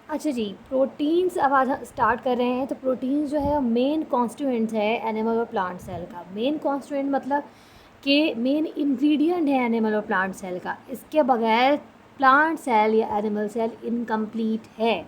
अच्छा जी, प्रोटीन्स अब आज स्टार्ट कर रहे हैं। तो प्रोटीन्स जो है मेन कॉन्स्टिट्यूएंट्स है एनिमल और प्लांट सेल का। मेन कॉन्स्टिट्यूएंट मतलब कि मेन इंग्रेडिएंट है एनिमल और प्लांट सेल का। इसके बगैर प्लांट सेल या एनिमल सेल इनकम्प्लीट है।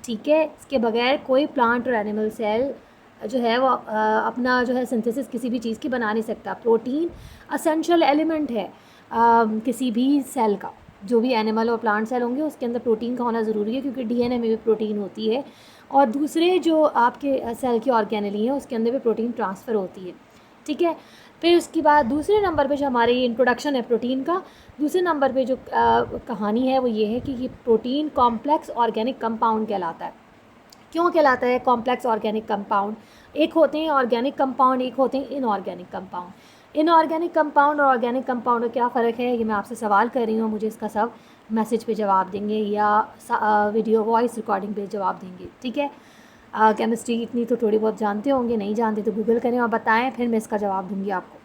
ठीक है, इसके बगैर कोई प्लांट और एनिमल सेल जो है वो अपना जो है सिंथेसिस किसी भी चीज़ की बना नहीं सकता। प्रोटीन असेंशियल एलिमेंट है किसी भी सेल का। जो भी एनिमल और प्लांट सेल होंगे उसके अंदर प्रोटीन का होना ज़रूरी है, क्योंकि डीएनए में भी प्रोटीन होती है और दूसरे जो आपके सेल की ऑर्गेनेली है उसके अंदर भी प्रोटीन ट्रांसफ़र होती है। ठीक है, फिर उसके बाद दूसरे नंबर पे जो हमारी इंट्रोडक्शन है प्रोटीन का, दूसरे नंबर पे जो कहानी है वो ये है कि ये प्रोटीन कॉम्प्लेक्स ऑर्गेनिक कंपाउंड कहलाता है। क्यों कहलाता है कॉम्प्लेक्स ऑर्गेनिक कंपाउंड? एक होते हैं ऑर्गेनिक कंपाउंड, एक होते हैं इनऑर्गेनिक कंपाउंड। इनऑर्गेनिक कंपाउंड और ऑर्गेनिक कंपाउंड में क्या फ़र्क है, ये मैं आपसे सवाल कर रही हूँ, मुझे इसका सब मैसेज पे जवाब देंगे या वीडियो वॉइस रिकॉर्डिंग पे जवाब देंगे। ठीक है, केमिस्ट्री इतनी तो थोड़ी बहुत जानते होंगे, नहीं जानते तो गूगल करें और बताएं, फिर मैं इसका जवाब दूंगी आपको।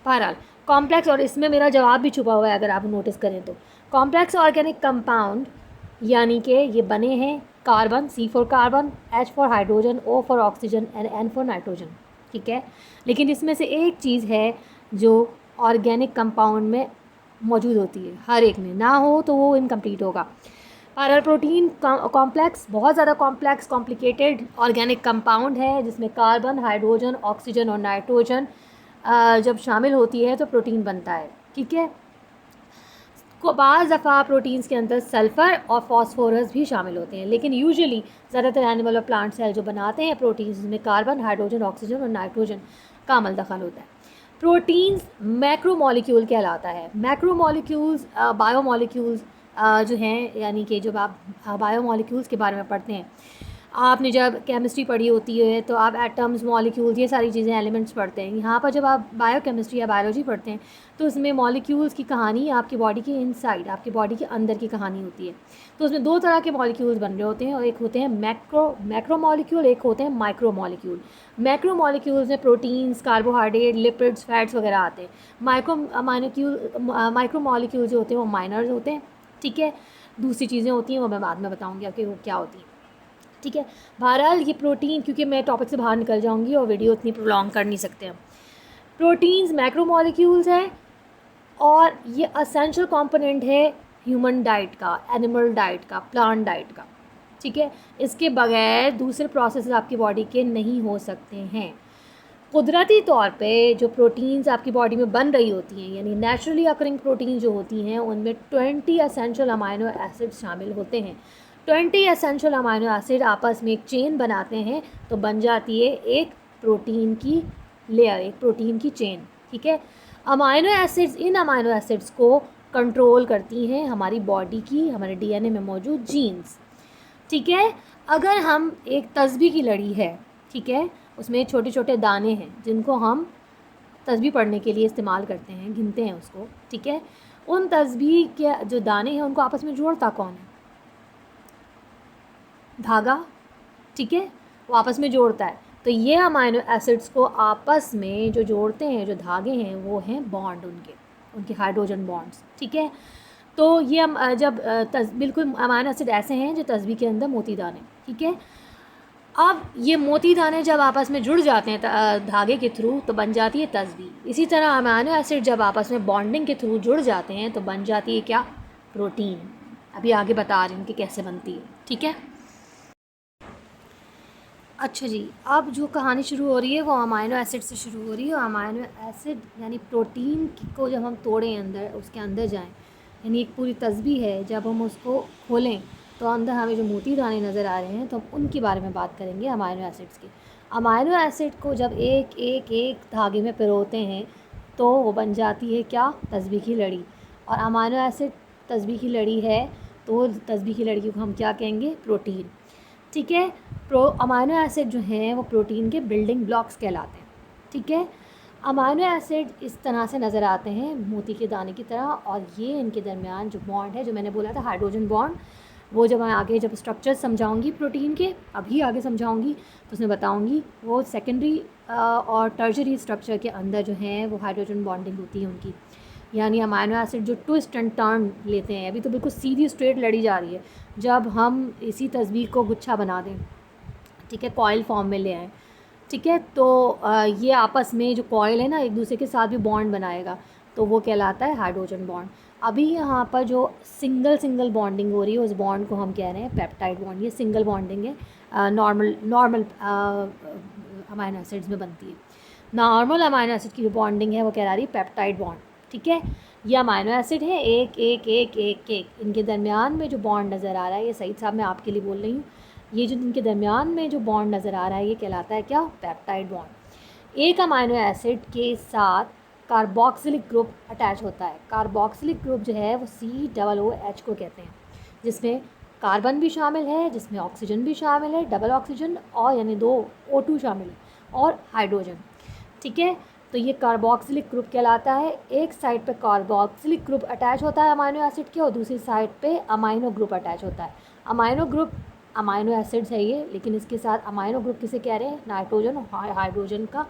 बहरहाल कॉम्प्लेक्स, और इसमें मेरा जवाब भी छुपा हुआ है अगर आप नोटिस करें तो। कॉम्प्लेक्स ऑर्गेनिक कंपाउंड यानी कि ये बने हैं carbon, C for carbon, H for hydrogen, O for oxygen and N for nitrogen. ठीक है, लेकिन इसमें से एक चीज़ है जो ऑर्गेनिक कंपाउंड में मौजूद होती है, हर एक में ना हो तो वो इनकम्प्लीट होगा। पैरल प्रोटीन कॉम्प्लेक्स, बहुत ज़्यादा कॉम्प्लेक्स कॉम्प्लिकेटेड ऑर्गेनिक कंपाउंड है जिसमें कार्बन, हाइड्रोजन, ऑक्सीजन और नाइट्रोजन जब शामिल होती है तो प्रोटीन बनता है। ठीक है, को बाज़ दफ़ा प्रोटीन्स के अंदर सल्फ़र और फास्फोरस भी शामिल होते हैं, लेकिन यूजुअली ज़्यादातर एनिमल और प्लांट सेल जो बनाते हैं प्रोटीन्स, जिसमें कार्बन, हाइड्रोजन, ऑक्सीजन और नाइट्रोजन का अमल दखल होता है। प्रोटीन्स मैक्रोमोलिक्यूल कहलाता है। मैक्रोमोलिक्यूल्स बायोमोलिक्यूल्स जो हैं, यानी कि जब आप बायोमोलिक्यूल्स के बारे में पढ़ते हैं, आपने जब केमिस्ट्री पढ़ी होती है तो आप एटम्स, मॉलिक्यूल्स, ये सारी चीज़ें, एलिमेंट्स पढ़ते हैं। यहाँ पर जब आप बायोकेमिस्ट्री या बायोलॉजी पढ़ते हैं तो उसमें मॉलिक्यूल्स की कहानी आपकी बॉडी के इनसाइड, आपकी बॉडी के अंदर की कहानी होती है। तो उसमें दो तरह के मॉलिक्यूल्स बन रहे होते हैं, और एक होते हैं मैक्रो मॉलिक्यूल, एक होते हैं माइक्रो मॉलिक्यूल। मैक्रो मॉलिक्यूल्स में प्रोटीन्स, कार्बोहाइड्रेट, लिपिड्स, फैट्स वगैरह आते हैं। माइक्रो मॉलिक्यूल जो होते हैं वो माइनर्स होते हैं। ठीक है, दूसरी चीज़ें होती हैं वो मैं बाद में बताऊँगी आपकी वो क्या होती हैं। ठीक है, बहरहाल ये प्रोटीन, क्योंकि मैं टॉपिक से बाहर निकल जाऊंगी और वीडियो इतनी प्रोलॉन्ग कर नहीं सकते हम। प्रोटीन्स मैक्रोमोलिक्यूल्स हैं और ये असेंशियल कंपोनेंट है ह्यूमन डाइट का, एनिमल डाइट का, प्लांट डाइट का। ठीक है, इसके बगैर दूसरे प्रोसेस आपकी बॉडी के नहीं हो सकते हैं। कुदरती तौर पे जो प्रोटीन्स आपकी बॉडी में बन रही होती हैं, यानी नेचुरली अकरिंग प्रोटीन जो होती हैं, उनमें 20 एसेंशियल अमाइनो एसिड शामिल होते हैं। 20 एसेंशियल अमाइनो एसिड आपस में एक चेन बनाते हैं तो बन जाती है एक प्रोटीन की लेयर, एक प्रोटीन की चेन। ठीक है, अमाइनो एसिड्स, इन अमाइनो एसिड्स को कंट्रोल करती हैं हमारी बॉडी की, हमारे डीएनए में मौजूद जीन्स। ठीक है, अगर हम एक तस्बीह की लड़ी है, ठीक है, उसमें छोटे छोटे दाने हैं जिनको हम तस्बीह पढ़ने के लिए इस्तेमाल करते हैं, गिनते हैं उसको। ठीक है, उन तस्बीह के जो दाने हैं उनको आपस में जोड़ता कौन है? धागा। ठीक है, वो आपस में जोड़ता है। तो ये अमाइनो एसिड्स को आपस में जो जोड़ते हैं, जो धागे हैं, वो हैं बॉन्ड, उनके हाइड्रोजन बॉन्ड्स। ठीक है, तो ये हम जब बिल्कुल अमाइनो एसिड ऐसे हैं जो तस्बीह के अंदर मोती दाने। ठीक है, अब ये मोती दाने जब आपस में जुड़ जाते हैं धागे के थ्रू तो बन जाती है तस्बीह। इसी तरह अमाइनो एसिड जब आपस में बॉन्डिंग के थ्रू जुड़ जाते हैं तो बन जाती है क्या? प्रोटीन। अभी आगे बता रही हूँ कि कैसे बनती है। ठीक है, अच्छा जी, अब जो कहानी शुरू हो रही है वो अमाइनो एसिड से शुरू हो रही है। अमाइनो एसिड यानी प्रोटीन को जब हम तोड़ें, अंदर उसके अंदर जाएं, यानी एक पूरी तस्बीह है, जब हम उसको खोलें तो अंदर हमें जो मोती दाने नज़र आ रहे हैं तो हम उनके बारे में बात करेंगे, अमाइनो एसिड्स की। अमाइनो एसिड को जब एक एक एक धागे में पिरोते हैं तो वो बन जाती है क्या? तस्बीह की लड़ी। और अमाइनो एसिड तस्बीह की लड़ी है तो तस्बीह की लड़ी को हम क्या कहेंगे? प्रोटीन। ठीक है, अमाइनो एसिड जो हैं वो प्रोटीन के बिल्डिंग ब्लॉक्स कहलाते हैं। ठीक है, अमाइनो एसिड इस तरह से नज़र आते हैं मोती के दाने की तरह, और ये इनके दरमियान जो बॉन्ड है, जो मैंने बोला था हाइड्रोजन बॉन्ड, वो जब मैं आगे जब स्ट्रक्चर समझाऊंगी प्रोटीन के, अभी आगे समझाऊंगी तो उसमें बताऊंगी, वो सेकेंडरी और टर्शरी स्ट्रक्चर के अंदर जो हैं वो हाइड्रोजन बॉन्डिंग होती है उनकी। यानी अमाइनो एसिड जो ट्विस्ट एंड टर्न लेते हैं, अभी तो बिल्कुल सीधी स्ट्रेट लड़ी जा रही है, जब हम इसी तस्वीर को गुच्छा बना दें, ठीक है, कॉइल फॉर्म में ले आएँ, ठीक है, तो ये आपस में जो कॉइल है ना एक दूसरे के साथ भी बॉन्ड बनाएगा, तो वो कहलाता है हाइड्रोजन बॉन्ड। अभी यहाँ पर जो सिंगल बॉन्डिंग हो रही है उस बॉन्ड को हम कह रहे हैं पेप्टाइड बॉन्ड। ये सिंगल बॉन्डिंग है, नॉर्मल अमाइनो एसिड्स में बनती है। नॉर्मल अमाइनो एसिड की जो बॉन्डिंग है वो कह रही है पेप्टाइड बॉन्ड, ठीक है। ये अमाइनो एसिड है एक एक एक एक एक, इनके दरमियान में जो बॉन्ड नज़र आ रहा है, ये सही साहब मैं आपके लिए बोल रही हूँ, ये जो इनके दरमियान में जो बॉन्ड नज़र आ रहा है ये कहलाता है क्या, पेप्टाइड बॉन्ड। एक अमाइनो एसिड के साथ कार्बोक्सिलिक ग्रुप अटैच होता है। कार्बोक्सिलिक ग्रुप जो है वो COOH को कहते हैं, जिसमें कार्बन भी शामिल है, जिसमें ऑक्सीजन भी शामिल है, डबल ऑक्सीजन, और यानी 2 O2 शामिल है, और हाइड्रोजन, ठीक है। तो ये कार्बोक्सिलिक ग्रुप कहलाता है। एक साइड पे कार्बोक्सिलिक ग्रुप अटैच होता है अमाइनो एसिड के, और दूसरी साइड पे अमाइनो ग्रुप अटैच होता है। अमाइनो ग्रुप अमाइनो एसिड्स है ये, लेकिन इसके साथ अमाइनो ग्रुप किसे कह रहे हैं, नाइट्रोजन और हाइड्रोजन का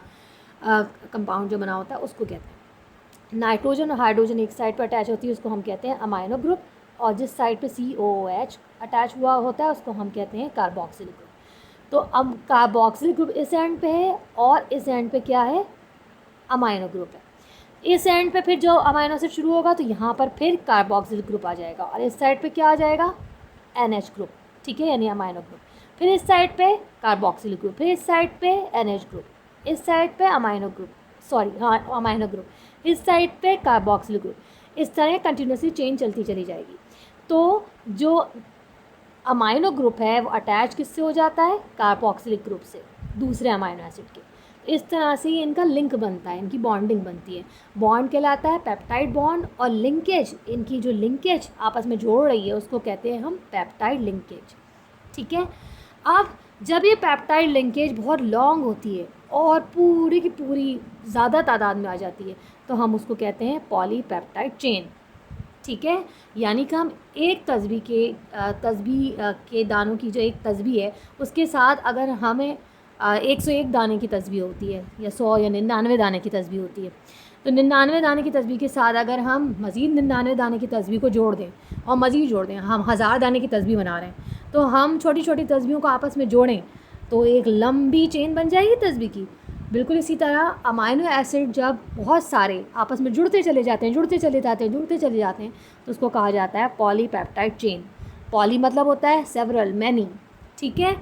कंपाउंड जो बना होता है उसको कहते हैं। नाइट्रोजन और हाइड्रोजन एक साइड पर अटैच होती है उसको हम कहते हैं अमाइनो ग्रुप, और जिस साइड पे COOH अटैच हुआ होता है उसको हम कहते हैं कार्बोक्सिलिक ग्रुप। तो अब कार्बोक्सिलिक ग्रुप इस एंड पे है और इस एंड पे क्या है, अमाइनो ग्रुप है। इस एंड पे फिर जो अमाइनो एसिड शुरू होगा तो यहाँ पर फिर कार्बोक्सिलिक ग्रुप आ जाएगा, और इस साइड पे क्या आ जाएगा, NH ग्रुप, ठीक है, यानी अमाइनो ग्रुप। फिर इस साइड पे कार्बोक्सिलिक ग्रुप, फिर इस साइड पे NH ग्रुप, इस साइड पे अमाइनो ग्रुप, अमाइनो ग्रुप, इस साइड पे कार्बोक्सिलिक ग्रुप। इस तरह कंटिन्यूसली चेन चलती चली जाएगी। तो जो अमाइनो ग्रुप है वो अटैच किससे हो जाता है, कार्बोक्सिलिक ग्रुप से, दूसरे अमाइनो एसिड के। इस तरह से इनका लिंक बनता है, इनकी बॉन्डिंग बनती है। बॉन्ड कहलाता है पेप्टाइड बॉन्ड, और लिंकेज, इनकी जो लिंकेज आपस में जोड़ रही है उसको कहते हैं हम पेप्टाइड लिंकेज, ठीक है। अब जब ये पेप्टाइड लिंकेज बहुत लॉन्ग होती है और पूरी की पूरी ज़्यादा तादाद में आ जाती है तो हम उसको कहते हैं पॉलीपेप्टाइड चेन, ठीक है। यानी कि हम एक तस्बी के दानों की जो एक तस्बी है उसके साथ अगर हमें 101 दाने की तस्बी होती है, या 100 या 99 दाने की तस्बी होती है, तो 99 दाने की तस्बी के साथ अगर हम मज़ीद 99 दाने की तस्बी को जोड़ दें और मज़ीद जोड़ दें, हम 1000 दाने की तस्बी बना रहे हैं, तो हम छोटी छोटी तस्बियों को आपस में जोड़ें तो एक लंबी चेन बन जाएगी तस्बी की। बिल्कुल इसी तरह अमाइनो एसिड जब बहुत सारे आपस में जुड़ते चले जाते हैं तो उसको कहा जाता है पॉलीपेप्टाइड चेन। पॉली मतलब होता है सेवरल, मैनी, ठीक है,